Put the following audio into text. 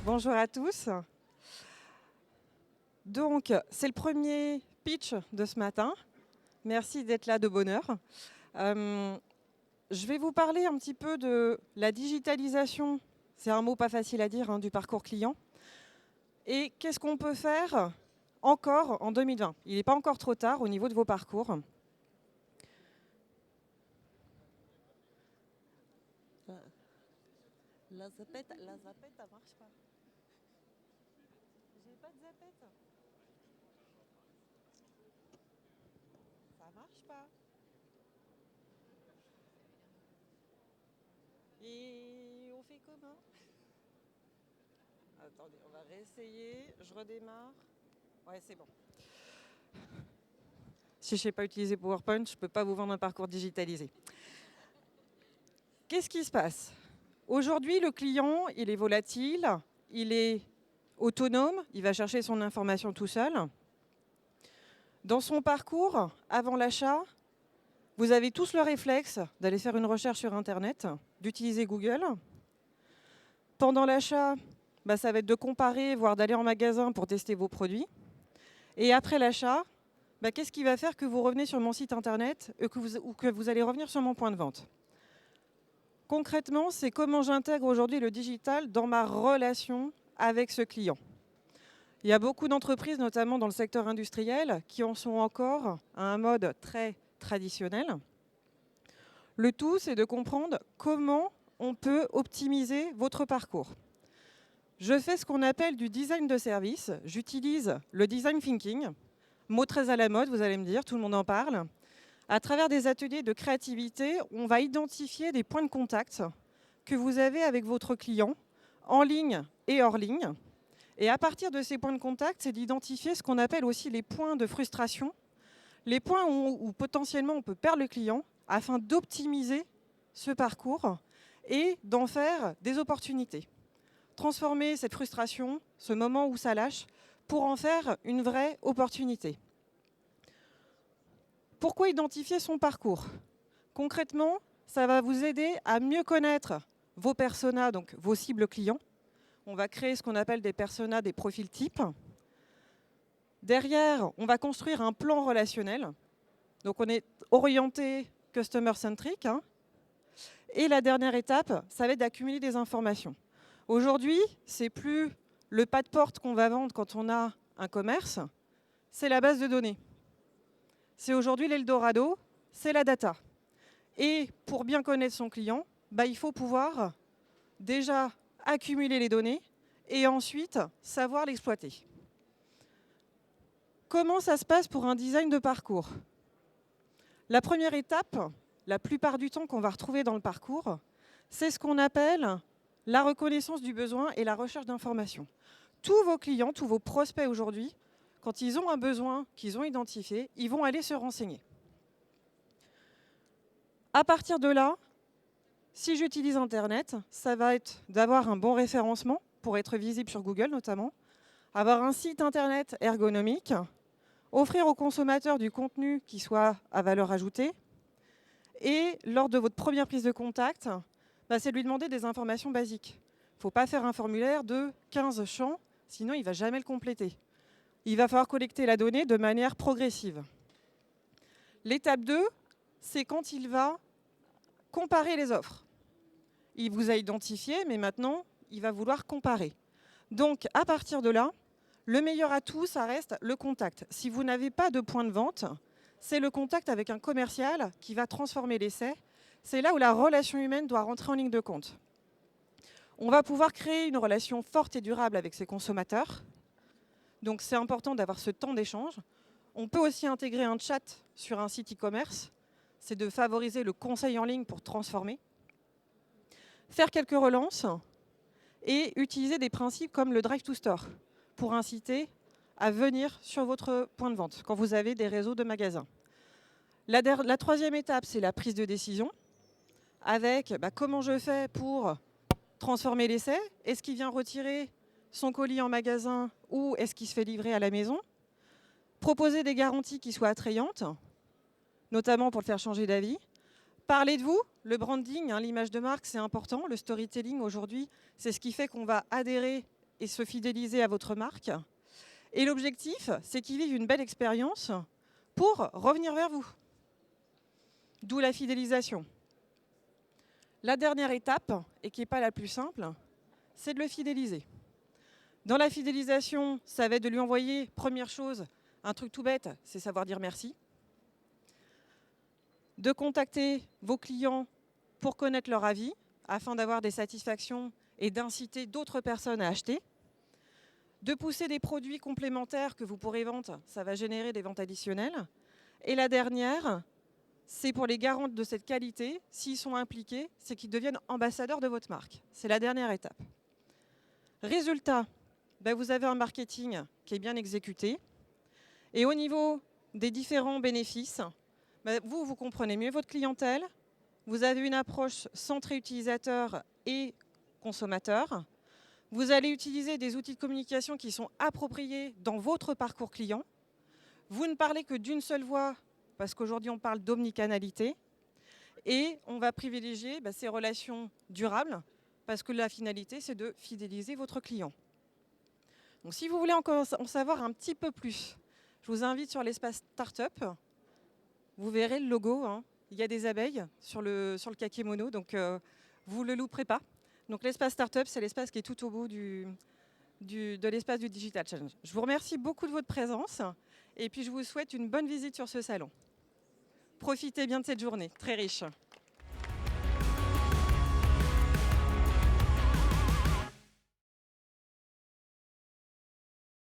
Bonjour à tous. Donc, c'est le premier pitch de ce matin. Merci d'être là de bonne heure. Je vais vous parler un petit peu de la digitalisation. C'est un mot pas facile à dire, du parcours client. Et qu'est-ce qu'on peut faire encore en 2020 ? Il n'est pas encore trop tard au niveau de vos parcours. La zapette, elle marche pas. J'ai pas de zapette. Ça marche pas. Et on fait comment ? Attendez, on va réessayer. Je redémarre. Ouais, c'est bon. Si je ne sais pas utiliser PowerPoint, je ne peux pas vous vendre un parcours digitalisé. Qu'est-ce qui se passe ? Aujourd'hui, le client, il est volatile, il est autonome, il va chercher son information tout seul. Dans son parcours, avant l'achat, vous avez tous le réflexe d'aller faire une recherche sur Internet, d'utiliser Google. Pendant l'achat, ça va être de comparer, voire d'aller en magasin pour tester vos produits. Et après l'achat, qu'est-ce qui va faire que vous revenez sur mon site Internet ou que vous allez revenir sur mon point de vente ? Concrètement, c'est comment j'intègre aujourd'hui le digital dans ma relation avec ce client. Il y a beaucoup d'entreprises, notamment dans le secteur industriel, qui en sont encore à un mode très traditionnel. Le tout, c'est de comprendre comment on peut optimiser votre parcours. Je fais ce qu'on appelle du design de service. J'utilise le design thinking, mot très à la mode, vous allez me dire, tout le monde en parle. À travers des ateliers de créativité, on va identifier des points de contact que vous avez avec votre client, en ligne et hors ligne. Et à partir de ces points de contact, c'est d'identifier ce qu'on appelle aussi les points de frustration, les points où potentiellement on peut perdre le client, afin d'optimiser ce parcours et d'en faire des opportunités. Transformer cette frustration, ce moment où ça lâche, pour en faire une vraie opportunité. Pourquoi identifier son parcours ? Concrètement, ça va vous aider à mieux connaître vos personas, donc vos cibles clients. On va créer ce qu'on appelle des personas, des profils types. Derrière, on va construire un plan relationnel. Donc on est orienté customer-centric. Et la dernière étape, ça va être d'accumuler des informations. Aujourd'hui, c'est plus le pas de porte qu'on va vendre quand on a un commerce, c'est la base de données. C'est aujourd'hui l'Eldorado, c'est la data. Et pour bien connaître son client, il faut pouvoir déjà accumuler les données et ensuite savoir l'exploiter. Comment ça se passe pour un design de parcours ? La première étape, la plupart du temps qu'on va retrouver dans le parcours, c'est ce qu'on appelle la reconnaissance du besoin et la recherche d'informations. Tous vos clients, tous vos prospects aujourd'hui, quand ils ont un besoin qu'ils ont identifié, ils vont aller se renseigner. À partir de là, si j'utilise Internet, ça va être d'avoir un bon référencement pour être visible sur Google notamment, avoir un site Internet ergonomique, offrir aux consommateurs du contenu qui soit à valeur ajoutée, et lors de votre première prise de contact, c'est de lui demander des informations basiques. Il ne faut pas faire un formulaire de 15 champs, sinon il ne va jamais le compléter. Il va falloir collecter la donnée de manière progressive. L'étape 2, c'est quand il va comparer les offres. Il vous a identifié, mais maintenant, il va vouloir comparer. Donc, à partir de là, le meilleur atout, ça reste le contact. Si vous n'avez pas de point de vente, c'est le contact avec un commercial qui va transformer l'essai. C'est là où la relation humaine doit rentrer en ligne de compte. On va pouvoir créer une relation forte et durable avec ses consommateurs. Donc c'est important d'avoir ce temps d'échange. On peut aussi intégrer un chat sur un site e-commerce. C'est de favoriser le conseil en ligne pour transformer. Faire quelques relances et utiliser des principes comme le drive to store pour inciter à venir sur votre point de vente quand vous avez des réseaux de magasins. La troisième étape, c'est la prise de décision avec comment je fais pour transformer l'essai. Est-ce qu'il vient retirer son colis en magasin ou est-ce qu'il se fait livrer à la maison ? Proposer des garanties qui soient attrayantes, notamment pour le faire changer d'avis. Parler de vous, le branding, l'image de marque, c'est important. Le storytelling, aujourd'hui, c'est ce qui fait qu'on va adhérer et se fidéliser à votre marque. Et l'objectif, c'est qu'ils vivent une belle expérience pour revenir vers vous. D'où la fidélisation. La dernière étape, et qui n'est pas la plus simple, c'est de le fidéliser. Dans la fidélisation, ça va être de lui envoyer, première chose, un truc tout bête, c'est savoir dire merci. De contacter vos clients pour connaître leur avis, afin d'avoir des satisfactions et d'inciter d'autres personnes à acheter. De pousser des produits complémentaires que vous pourrez vendre, ça va générer des ventes additionnelles. Et la dernière, c'est pour les garants de cette qualité, s'ils sont impliqués, c'est qu'ils deviennent ambassadeurs de votre marque. C'est la dernière étape. Résultat, vous avez un marketing qui est bien exécuté. Et au niveau des différents bénéfices, vous comprenez mieux votre clientèle, vous avez une approche centrée utilisateur et consommateur, vous allez utiliser des outils de communication qui sont appropriés dans votre parcours client, vous ne parlez que d'une seule voix, parce qu'aujourd'hui on parle d'omnicanalité, et on va privilégier ces relations durables, parce que la finalité c'est de fidéliser votre client. Donc si vous voulez encore en savoir un petit peu plus, je vous invite sur l'espace Startup. Vous verrez le logo, hein. Il y a des abeilles sur le kakémono, donc vous ne le louperez pas. Donc l'espace Startup, c'est l'espace qui est tout au bout de l'espace du Digital Challenge. Je vous remercie beaucoup de votre présence et puis je vous souhaite une bonne visite sur ce salon. Profitez bien de cette journée, très riche.